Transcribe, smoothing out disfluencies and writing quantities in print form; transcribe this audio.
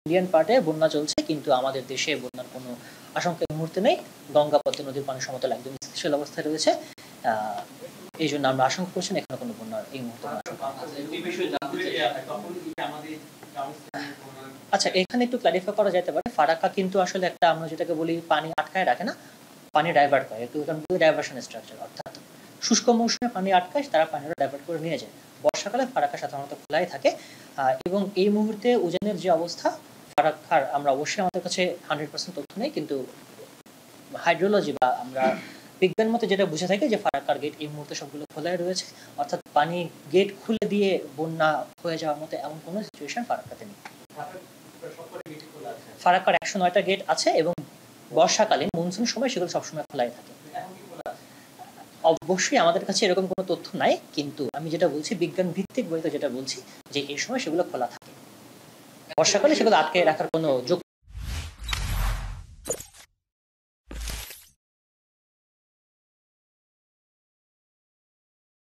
Indian পার্টে বন্যা চলছে, কিন্তু আমাদের দেশে বন্যার কোনো আশঙ্কা এই মুহূর্তে নেই। গঙ্গা পদ্মা নদীর পানি সমতল একদম স্থিতিশীল অবস্থায় রয়েছে। এই জন্য আমরা আশঙ্কা করছি না এখানে কোনো বন্যার এই মুহূর্তে। আচ্ছা, এখানে একটু ক্লারিফাই করা যেতে পারে, ফারাক্কা কিন্তু আসলে একটা আমরা যেটাকে বলি পানি আটকায় রাখে না, পানি ডাইভার্ট করে, একটু ডাইভার্সন স্ট্রাকচার, অর্থাৎ শুষ্ক মৌসুমে পানি আটকায়, তারা পানিটা ডাইভার্ট করে নিয়ে যায়। বর্ষাকালে ফারাক্কা সাধারণত খোলাই থাকে। এবং এই মুহূর্তে উজানের যে অবস্থা ফারাক্কার, আমরা অবশ্যই আমাদের কাছে 100% তথ্য নেই, কিন্তু হাইড্রোলজি বা আমরা বিজ্ঞান মতে যেটা বুঝে থাকি যে ফারাক্কার গেট এই মুহূর্তে সবগুলো খোলাই রয়েছে, অর্থাৎ পানি গেট খুলে দিয়ে বন্যা হয়ে যাওয়ার মতো এমন কোনো সিচুয়েশন ফারাক্কাতে নেই। ফারাক্কার 109টা গেট আছে এবং বর্ষাকালীন মনসুন সময় সেগুলো সবসময় খোলাই থাকে। অবশ্যই আমাদের কাছে এরকম কোনো তথ্য নাই, কিন্তু আমি যেটা বলছি বিজ্ঞান ভিত্তিক বইতে যেটা বলছি যে এই সময় সেগুলো খোলা থাকে, বর্ষাকালে সেগুলো আটকে রাখার কোনো